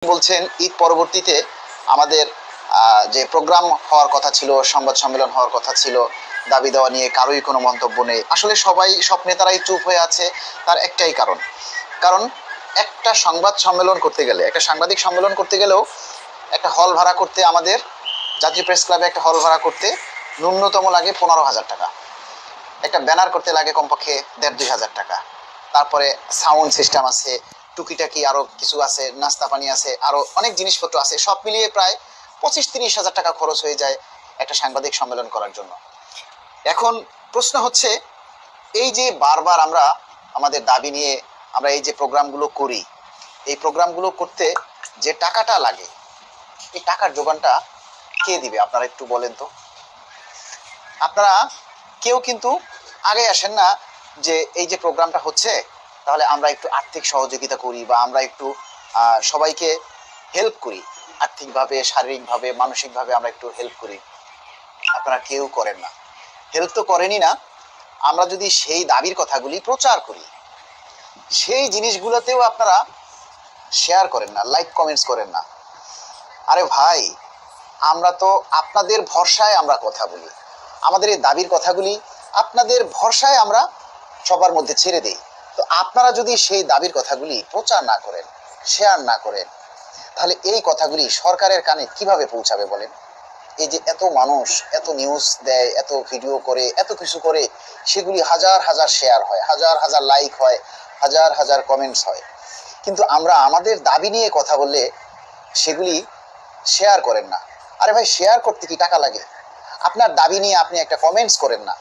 বলছেন ঈদ পরবর্তীতে আমাদের যে প্রোগ্রাম হওয়ার কথা ছিল, সংবাদ সম্মেলন হওয়ার কথা ছিল, দাবি দেওয়া নিয়ে কারোই কোনো মন্তব্য নেই। আসলে সব নেতারাই চুপ হয়ে আছে। তার একটাই কারণ, কারণ একটা সংবাদ সম্মেলন করতে গেলে, একটা সাংবাদিক সম্মেলন করতে গেলেও একটা হল ভাড়া করতে, আমাদের জাতীয় প্রেস ক্লাবে একটা হল ভাড়া করতে ন্যূনতম লাগে 15,000 টাকা। একটা ব্যানার করতে লাগে কমপক্ষে 1,500-2,000 টাকা। তারপরে সাউন্ড সিস্টেম আছে, টুকিটাকি আরো কিছু আছে, নাস্তা পানি আছে, আরো অনেক জিনিসপত্র আছে। সব মিলিয়ে প্রায় 25-30 হাজার টাকা খরচ হয়ে যায় একটা সাংবাদিক সম্মেলন করার জন্য। এখন প্রশ্ন হচ্ছে, এই যে বারবার আমরা আমাদের দাবি নিয়ে আমরা এই যে প্রোগ্রামগুলো করি, এই প্রোগ্রামগুলো করতে যে টাকাটা লাগে, এই টাকার যোগানটা কে দিবে? আপনারা একটু বলেন তো। আপনারা কেউ কিন্তু আগে আসেন না যে এই যে প্রোগ্রামটা হচ্ছে, তাহলে আমরা একটু আর্থিক সহযোগিতা করি বা আমরা একটু সবাইকে হেল্প করি, আর্থিকভাবে, শারীরিকভাবে, মানসিকভাবে আমরা একটু হেল্প করি। আপনারা কেউ করেন না। হেল্প তো করেনই না, আমরা যদি সেই দাবির কথাগুলি প্রচার করি, সেই জিনিসগুলোতেও আপনারা শেয়ার করেন না, লাইক কমেন্টস করেন না। আরে ভাই, আমরা তো আপনাদের ভরসায় আমরা কথা বলি, আমাদের এই দাবির কথাগুলি আপনাদের ভরসায় আমরা সবার মধ্যে ছেড়ে দেই। তো আপনারা যদি সেই দাবির কথাগুলি প্রচার না করেন, শেয়ার না করেন, তাহলে এই কথাগুলি সরকারের কানে কিভাবে পৌঁছাবে বলেন? এই যে এত মানুষ এত নিউজ দেয়, এত ভিডিও করে, এত কিছু করে, সেগুলি হাজার হাজার শেয়ার হয়, হাজার হাজার লাইক হয়, হাজার হাজার কমেন্টস হয়, কিন্তু আমরা আমাদের দাবি নিয়ে কথা বললে সেগুলি শেয়ার করেন না। আরে ভাই, শেয়ার করতে কি টাকা লাগে? আপনার দাবি নিয়ে আপনি একটা কমেন্টস করেন না,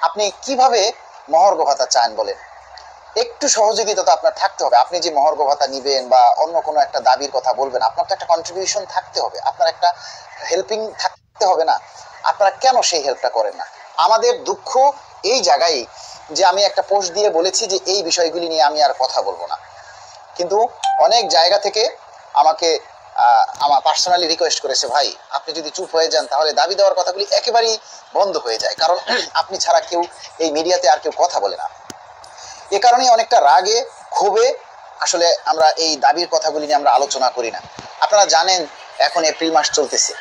আপনি কিভাবে মহার্ঘ ভাতা চান বলেন? একটু সহযোগিতা তো আপনার থাকতে হবে। আপনি যে মহার্ঘ ভাতা নিবেন বা অন্য কোনো একটা দাবির কথা বলবেন, আপনার তো একটা কন্ট্রিবিউশন থাকতে হবে, আপনার একটা হেল্পিং থাকতে হবে না? আপনারা কেন সেই হেল্পটা করেন না? আমাদের দুঃখ এই জায়গায় যে আমি একটা পোস্ট দিয়ে বলেছি যে এই বিষয়গুলি নিয়ে আমি আর কথা বলবো না, কিন্তু অনেক জায়গা থেকে আমাকে আমার পার্সোনালি রিকোয়েস্ট করেছে, ভাই আপনি যদি চুপ হয়ে যান তাহলে দাবি দেওয়ার কথাগুলি একেবারেই বন্ধ হয়ে যায়, কারণ আপনি ছাড়া কেউ এই মিডিয়াতে আর কেউ কথা বলে না। এ কারণেই অনেকটা রাগে ক্ষোভে আসলে আমরা এই দাবির কথাগুলি নিয়ে আমরা আলোচনা করি না। আপনারা জানেন এখন এপ্রিল মাস চলতেছে,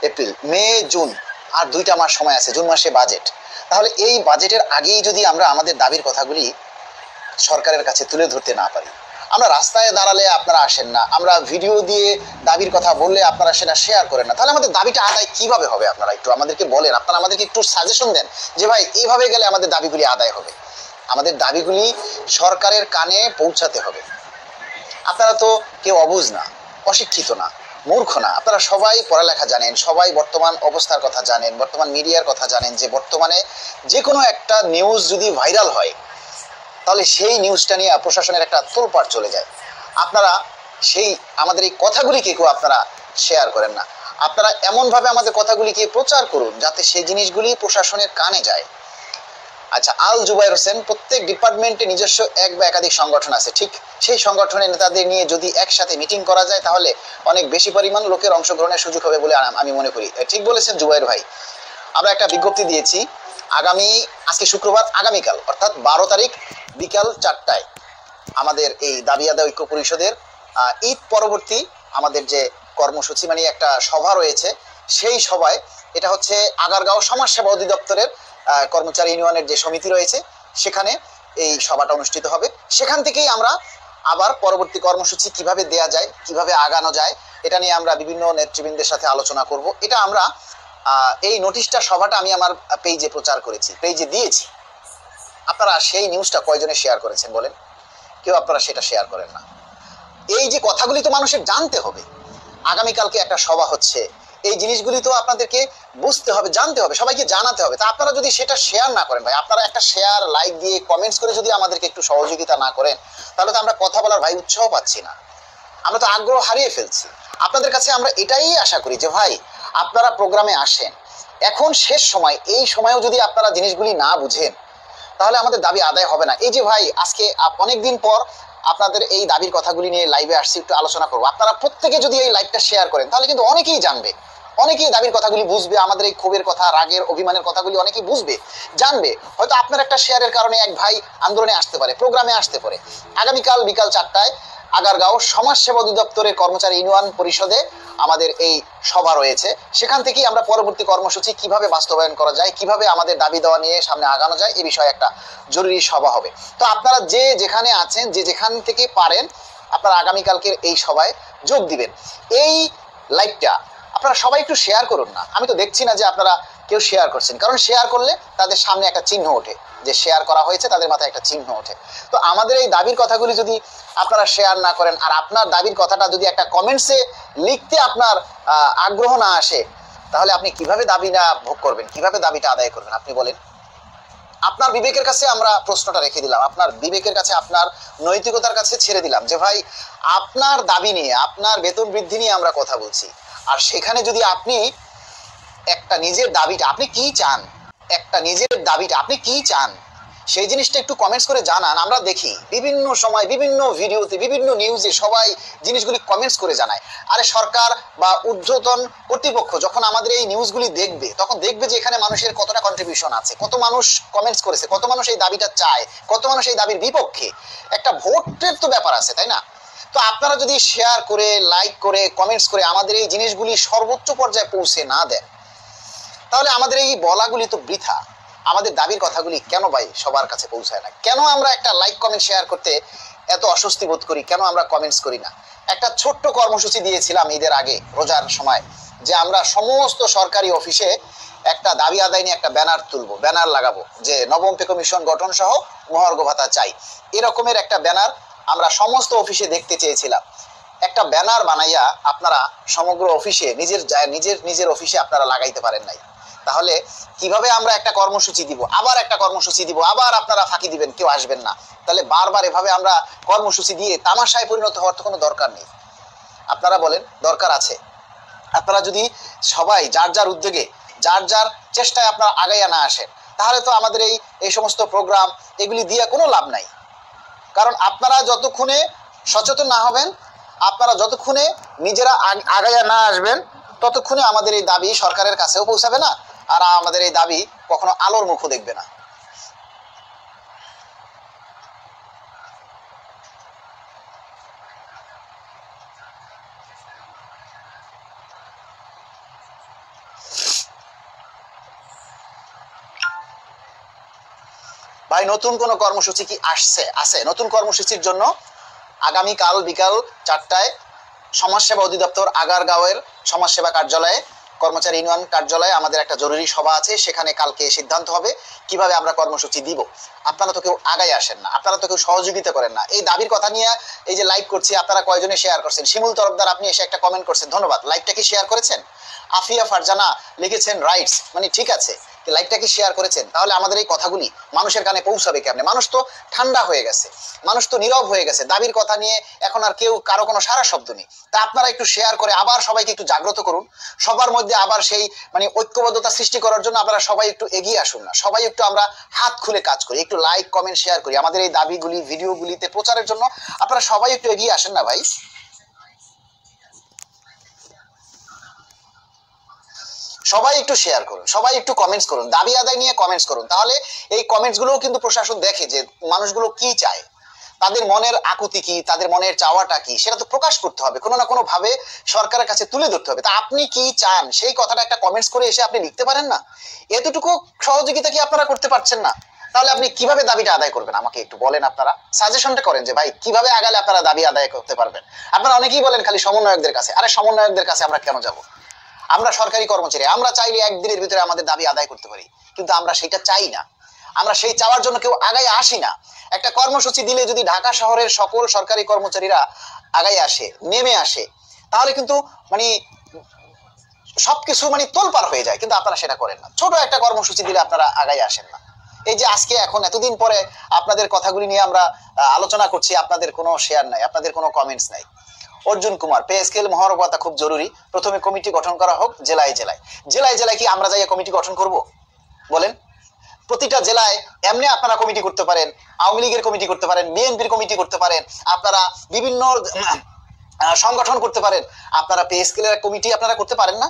এপ্রিল, মে, জুন, আর 2টা মাস সময় আছে, জুন মাসে বাজেট। তাহলে এই বাজেটের আগেই যদি আমরা আমাদের দাবির কথাগুলি সরকারের কাছে তুলে ধরতে না পারি, আমরা রাস্তায় দাঁড়ালে আপনারা আসেন না, আমরা ভিডিও দিয়ে দাবির কথা বললে আপনারা সেটা শেয়ার করেন না, তাহলে আমাদের দাবিটা আদায় কিভাবে হবে? আপনারা একটু আমাদেরকে বলেন, আপনারা আমাদেরকে একটু সাজেশন দেন যে ভাই এইভাবে গেলে আমাদের দাবিগুলি আদায় হবে। আমাদের দাবিগুলি সরকারের কানে পৌঁছাতে হবে। আপনারা তো কেউ অবুঝ না, অশিক্ষিত না, মূর্খ না, আপনারা সবাই পড়ালেখা জানেন, সবাই বর্তমান অবস্থার কথা জানেন, বর্তমান মিডিয়ার কথা জানেন, যে বর্তমানে যে কোনো একটা নিউজ যদি ভাইরাল হয় তাহলে সেই নিউজটা নিয়ে প্রশাসনের একটা তোলপাড় চলে যায়। আপনারা সেই আমাদের এই কথাগুলিকে কেউ আপনারা শেয়ার করেন না। আপনারা এমনভাবে আমাদের কথাগুলিকে প্রচার করুন যাতে সেই জিনিসগুলি প্রশাসনের কানে যায়। আচ্ছা, আল জুবাইর হোসেন, প্রত্যেক ডিপার্টমেন্টে নিজস্ব এক বা একাধিক সংগঠন আছে, ঠিক সেই সংগঠনের নেতাদের নিয়ে যদি একসাথে মিটিং করা যায় তাহলে অনেক বেশি পরিমাণ লোকের অংশগ্রহণের সুযোগ হবে বলে আমি মনে করি। ঠিক বলেছেন জুবাইর ভাই। আমরা একটা বিজ্ঞপ্তি দিয়েছি, আজকে শুক্রবার, আগামীকাল অর্থাৎ 12 তারিখ বিকাল 4টায় আমাদের এই দাবি আদায় ঐক্য পরিষদের ঈদ পরবর্তী আমাদের যে কর্মসূচি, মানে একটা সভা রয়েছে, সেই সভায়, এটা হচ্ছে আগারগাঁও সমাজসেবা অধিদপ্তরের কর্মচারী ইউনিয়নের যে সমিতি রয়েছে, সেখানে এই সভাটা অনুষ্ঠিত হবে। সেখান থেকেই আমরা আবার পরবর্তী কর্মসূচি কিভাবে দেয়া যায়, কিভাবে আগানো যায়, এটা নিয়ে আমরা বিভিন্ন নেতৃবৃন্দের সাথে আলোচনা করব। এটা আমরা এই নোটিশটা, সভাটা আমি আমার পেজে প্রচার করেছি, পেজে দিয়েছি। আপনারা সেই নিউজটা কয়জনে শেয়ার করেছেন বলেন? কেউ আপনারা সেটা শেয়ার করেন না। এই যে কথাগুলি তো মানুষের জানতে হবে। আগামীকালকে একটা সভা হচ্ছে, এই জিনিসগুলি তো আপনাদেরকে বুঝতে হবে, জানতে হবে, সবাইকে জানাতে হবে। তা আপনারা যদি সেটা শেয়ার না করেন, ভাই আপনারা একটা শেয়ার, লাইক দিয়ে, কমেন্টস করে যদি আমাদেরকে একটু সহযোগিতা না করেন, তাহলে তো আমরা কথা বলার ভাই উৎসাহ পাচ্ছি না, আমরা তো আগ্রহ হারিয়ে ফেলছি। আপনাদের কাছে আমরা এটাই আশা করি যে ভাই আপনারা প্রোগ্রামে আসেন, এখন শেষ সময়, এই সময়েও যদি আপনারা জিনিসগুলি না বুঝেন তাহলে আমাদের দাবি আদায় হবে না। এই যে ভাই, আজকে অনেকদিন পর আপনাদের এই দাবির কথাগুলি নিয়ে লাইভে আসছি, একটু আলোচনা করবো। আপনারা প্রত্যেকে যদি এই লাইভটা শেয়ার করেন তাহলে কিন্তু অনেকেই জানবে, অনেকেই দাবির কথাগুলি বুঝবে, আমাদের এই ক্ষোভের কথা, রাগের, অভিমানের কথাগুলি অনেকেই বুঝবে, জানবে। হয়তো আপনার একটা শেয়ারের কারণে এক ভাই আন্দোলনে আসতে পারে, প্রোগ্রামে আসতে পারে। আগামীকাল বিকাল 4টায় আগারগাঁও সমাজসেবা অধিদপ্তরের কর্মচারী ইউনিয়ন পরিষদে আমাদের এই সভা রয়েছে। সেখান থেকেই আমরা পরবর্তী কর্মসূচি কিভাবে বাস্তবায়ন করা যায়, কিভাবে আমাদের দাবি দেওয়া নিয়ে সামনে আগানো যায়, এই বিষয়ে একটা জরুরি সভা হবে। তো আপনারা যে যেখানে আছেন, যে যেখান থেকে পারেন, আপনারা আগামীকালকের এই সভায় যোগ দিবেন। এই লাইভটা আপনারা সবাই একটু শেয়ার করুন না। আমি তো দেখছি না যে আপনারা কেউ শেয়ার করছেন, কারণ শেয়ার করলে তাদের সামনে একটা চিহ্ন ওঠে যে শেয়ার করা হয়েছে, তাদের মাথায় একটা চিহ্ন ওঠে। তো আমাদের এই দাবির কথাগুলি যদি আপনারা শেয়ার না করেন, আর আপনার দাবির কথাটা যদি একটা কমেন্টসে লিখতে আপনার আগ্রহ না আসে, তাহলে আপনি কিভাবে দাবি না ভোগ করবেন, কিভাবে দাবিটা আদায় করবেন আপনি বলেন? আপনার বিবেকের কাছে আমরা প্রশ্নটা রেখে দিলাম, আপনার বিবেকের কাছে, আপনার নৈতিকতার কাছে ছেড়ে দিলাম যে ভাই, আপনার দাবি নিয়ে, আপনার বেতন বৃদ্ধি নিয়ে আমরা কথা বলছি, আর সেখানে যদি আপনি একটা নিজের দাবিটা আপনি কি চান, একটা নিজের দাবিটা আপনি কি চান, সেই জিনিসটা একটু কমেন্টস করে জানান। আমরা দেখি বিভিন্ন সময় বিভিন্ন ভিডিওতে, বিভিন্ন নিউজে সবাই জিনিসগুলি কমেন্টস করে জানায়। আরে সরকার বা ঊর্ধ্বতন কর্তৃপক্ষ যখন আমাদের এই নিউজগুলি দেখবে, তখন দেখবে যে এখানে মানুষের কতটা কন্ট্রিবিউশন আছে, কত মানুষ কমেন্টস করেছে, কত মানুষ এই দাবিটা চায়, কত মানুষ এই দাবির বিপক্ষে। একটা ভোটের তো ব্যাপার আছে, তাই না? তো আপনারা যদি শেয়ার করে, লাইক করে, কমেন্টস করে আমাদের এই জিনিসগুলি সর্বোচ্চ পর্যায়ে পৌঁছে না দেন, তাহলে আমাদের এই বলাগুলি তো বৃথা। আমাদের দাবির কথাগুলি কেন ভাই সবার কাছে পৌঁছায় না? কেন আমরা একটা লাইক কমেন্ট শেয়ার করতে এত অস্বস্তি বোধ করি? কেন আমরা কমেন্টস করি না? একটা ছোট্ট কর্মসূচি দিয়েছিলাম ঈদের আগে, রোজার সময়, যে আমরা সমস্ত সরকারি অফিসে একটা দাবি আদায় নিয়ে একটা ব্যানার তুলবো, ব্যানার লাগাবো যে নবম পে কমিশন গঠন সহ মহার্ঘ ভাতা চাই। এরকমের একটা ব্যানার আমরা সমস্ত অফিসে দেখতে চেয়েছিলাম। একটা ব্যানার বানাইয়া আপনারা সমগ্র অফিসে নিজের অফিসে আপনারা লাগাইতে পারেন নাই। তাহলে কিভাবে আমরা একটা কর্মসূচি দিব, আবার একটা কর্মসূচি দিব, আবার আপনারা ফাঁকি দিবেন, কেউ আসবেন না? তাহলে বারবার এভাবে আমরা কর্মসূচি দিয়ে তামাশায় পরিণত হওয়ার তো কোনো দরকার নেই। আপনারা বলেন দরকার আছে? আপনারা যদি সবাই যার যার উদ্যোগে, যার যার চেষ্টায় আপনারা আগাইয়া না আসেন, তাহলে তো আমাদের এই সমস্ত প্রোগ্রাম এগুলি দিয়ে কোনো লাভ নাই। কারণ আপনারা যতক্ষণে সচেতন না হবেন, আপনারা যতক্ষণে নিজেরা আগাইয়া না আসবেন, ততক্ষণে আমাদের এই দাবি সরকারের কাছেও পৌঁছাবে না, আর আমাদের এই দাবি কখনো আলোর মুখও দেখবে না। ভাই, নতুন কোনো কর্মসূচি কি আছে? নতুন কর্মসূচির জন্য আগামীকাল বিকাল 4টায় সমাজসেবা অধিদপ্তর আগারগাঁওয়ের সমাজসেবা কার্যালয়ে, কর্মচারী ইউনিয়ন কার্যালয়ে আমাদের একটা জরুরি সভা আছে। সেখানে কালকে সিদ্ধান্ত হবে কিভাবে আমরা কর্মসূচি দিব। আপনারা তো কেউ আগায় আসেন না, আপনারা তো কেউ সহযোগিতা করেন না। এই দাবির কথা নিয়ে এই যে লাইভ করছি, আপনারা কয়জনে শেয়ার করছেন? শিমুল তরফদার, আপনি এসে একটা কমেন্ট করছেন, ধন্যবাদ। লাইভটা কি শেয়ার করেছেন? আফিয়া ফারজানা লিখেছেন রাইটস, মানে ঠিক আছে, লাইভটা কি শেয়ার করেছেন? তাহলে আমাদের এই কথাগুলি মানুষের কানে পৌঁছাবে কেমনে? মানুষ তো ঠান্ডা হয়ে গেছে, মানুষ তো নীরব হয়ে গেছে। দাবির কথা নিয়ে এখন আর কারো কোনো সারা শব্দ নেই। তা আপনারা একটু শেয়ার করে আবার সবাইকে একটু জাগ্রত করুন। সবার মধ্যে আবার সেই ঐক্যবদ্ধতা সৃষ্টি করার জন্য আপনারা সবাই একটু এগিয়ে আসুন না। সবাই একটু আমরা হাত খুলে কাজ করি, একটু লাইক কমেন্ট শেয়ার করি। আমাদের এই দাবিগুলি ভিডিওগুলিতে প্রচারের জন্য আপনারা সবাই একটু এগিয়ে আসেন না ভাই? সবাই একটু শেয়ার করুন, সবাই একটু কমেন্টস করুন, দাবি আদায় নিয়ে কমেন্টস করুন। তাহলে এই কমেন্টস গুলোও কিন্তু প্রশাসন দেখে যে মানুষগুলো কি চায়, তাদের মনের আকুতি কি, তাদের মনের চাওয়াটা কি, সেটা তো প্রকাশ করতে হবে, কোনো না কোনো ভাবে সরকারের কাছে তুলে ধরতে হবে। তা আপনি কি চান সেই কথাটা একটা কমেন্টস করে এসে আপনি লিখতে পারেন না? এতটুকু সহযোগিতা কি আপনারা করতে পারছেন না? তাহলে আপনি কিভাবে দাবিটা আদায় করবেন আমাকে একটু বলেন। আপনারা সাজেশনটা করেন যে ভাই কিভাবে আগালে আপনারা দাবি আদায় করতে পারবেন। আপনারা অনেকেই বলেন খালি সমন্বয়কদের কাছে। আরে সমন্বয়কদের কাছে আমরা কেন যাব? আমরা সরকারি কর্মচারী, আমরা চাইলে একদিনের ভিতরে আমাদের দাবি আদায় করতে পারি, কিন্তু আমরা সেটা চাই না। আমরা সেই চাওয়ার জন্য কেউ আগায় আসি না। একটা কর্মসূচি দিলে যদি ঢাকা শহরের সকল সরকারি কর্মচারীরা আগায় আসে, নেমে আসে, তাহলে কিন্তু সবকিছু তোলপাড় হয়ে যায়, কিন্তু আপনারা সেটা করেন না। ছোট একটা কর্মসূচি দিলে আপনারা আগায় আসেন না। এই যে আজকে এখন এতদিন পরে আপনাদের কথাগুলি নিয়ে আমরা আলোচনা করছি, আপনাদের কোনো শেয়ার নাই, আপনাদের কোনো কমেন্টস নাই। অর্জুন কুমার, পে স্কেল মহার্ঘ ভাতা খুব জরুরি, প্রথমে কমিটি গঠন করা হোক জেলায় জেলায়। জেলায় জেলায় কি আমরা যাই কমিটি গঠন করব? বলেন। প্রতিটা জেলায় এমনি আপনারা কমিটি করতে পারেন, আওয়ামী লীগের কমিটি করতে পারেন, বিএনপির কমিটি করতে পারেন, আপনারা বিভিন্ন সংগঠন করতে পারেন। আপনারা পে স্কেলের কমিটি আপনারা করতে পারেন না?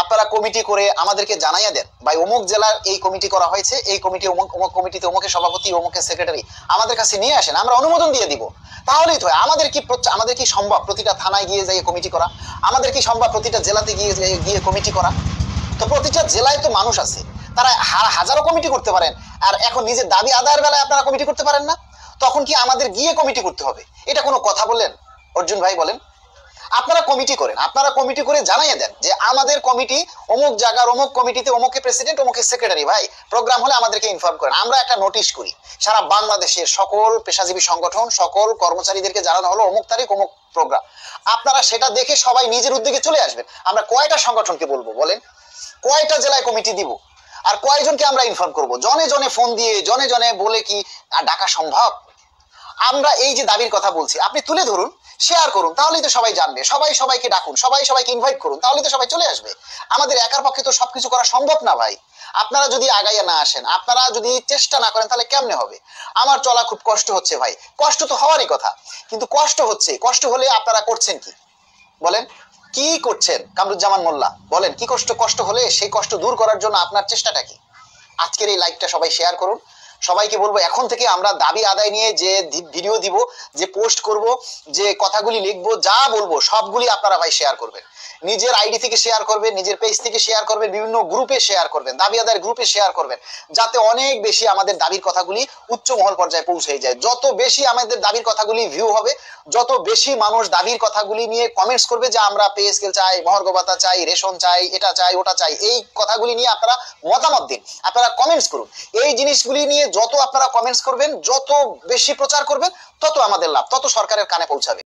আপনারা কমিটি করে আমাদেরকে জানাইয়া দেন, ভাই অমুক জেলার এই কমিটি করা হয়েছে, এই কমিটি অমুক অমুক কমিটিতে অমুকের সভাপতি অমুকের সেক্রেটারি, আমাদের কাছে নিয়ে আসেন, আমরা অনুমোদন দিয়ে দিব। তাহলেই তো হয়। আমাদের কি সম্ভব প্রতিটা থানায় গিয়ে যাই কমিটি করা? আমাদের কি সম্ভব প্রতিটা জেলাতে গিয়ে কমিটি করা? তো প্রতিটা জেলায় তো মানুষ আছে, তারা হাজারো কমিটি করতে পারেন। আর এখন নিজের দাবি আদায়ের বেলায় আপনারা কমিটি করতে পারেন না, তখন কি আমাদের গিয়ে কমিটি করতে হবে? এটা কোনো কথা বললেন অর্জুন ভাই? বলেন। আপনারা কমিটি করেন, আপনারা কমিটি করে জানাইয়া দেন যে আমাদের কমিটি অমুক জায়গার অমুক কমিটিতে অমুকে প্রেসিডেন্ট অমুকে সেক্রেটারি, ভাই প্রোগ্রাম হলে আমাদেরকে ইনফর্ম করেন। আমরা একটা নোটিশ করি, সারা বাংলাদেশের সকল পেশাজীবী সংগঠন সকল কর্মচারীদেরকে জানানো হলো অমুক তারিখ অমুক প্রোগ্রাম। আপনারা সেটা দেখে সবাই নিজের উদ্যোগে চলে আসবেন। আমরা কয়টা সংগঠনকে বলবো বলেন? কয়টা জেলায় কমিটি দিব? আর কয়জনকে আমরা ইনফর্ম করব? জনে জনে ফোন দিয়ে জনে জনে বলে কি ডাকা সম্ভব? আমরা এই যে দাবির কথা বলছি, আপনি তুলে ধরুন, শেয়ার করুন, তাহলেই তো সবাই জানবে। সবাই সবাইকে ডাকুন, সবাই সবাইকে ইনভাইট করুন, তাহলেই তো সবাই চলে আসবে। আমাদের একার পক্ষে তো সবকিছু করা সম্ভব না ভাই। আপনারা যদি আগাইয়া না আসেন, আপনারা যদি চেষ্টা না করেন, তাহলে কেমনে হবে? আমার চলা খুব কষ্ট হচ্ছে ভাই, কষ্ট তো হওয়ারই কথা, কিন্তু কষ্ট হচ্ছে। কষ্ট হলে আপনারা করছেন কি বলেন? কি করছেন কামরুজ্জামান মোল্লা? বলেন কি কষ্ট হলে সেই কষ্ট দূর করার জন্য আপনার চেষ্টাটা কি? আজকের এই লাইভটা সবাই শেয়ার করুন। সবাইকে বলবো এখন থেকে আমরা দাবি আদায় নিয়ে যে ভিডিও দিব, যে পোস্ট করব, যে কথাগুলি লিখবো, যা বলবো সবগুলি আপনারা ভাই শেয়ার করবেন। নিজের আইডি থেকে শেয়ার করবেন, নিজের পেজ থেকে শেয়ার করবেন, বিভিন্ন গ্রুপে শেয়ার করবেন, দাবি আদায়ের গ্রুপে শেয়ার করবেন, যাতে অনেক বেশি আমাদের দাবির কথাগুলি উচ্চ মহল পর্যায়ে পৌঁছে যায়। যত বেশি আমাদের দাবির কথাগুলি ভিউ হবে, যত বেশি মানুষ দাবির কথাগুলি নিয়ে কমেন্টস করবে যে আমরা পে স্কেল চাই, মহার্ঘ ভাতা চাই, রেশন চাই, এটা চাই ওটা চাই, এই কথাগুলি নিয়ে আপনারা মতামত দিন, আপনারা কমেন্টস করুন। এই জিনিসগুলি নিয়ে যত আপনারা কমেন্টস করবেন, যত বেশি প্রচার করবেন, তত আমাদের লাভ, তত সরকারের কানে পৌঁছাবে।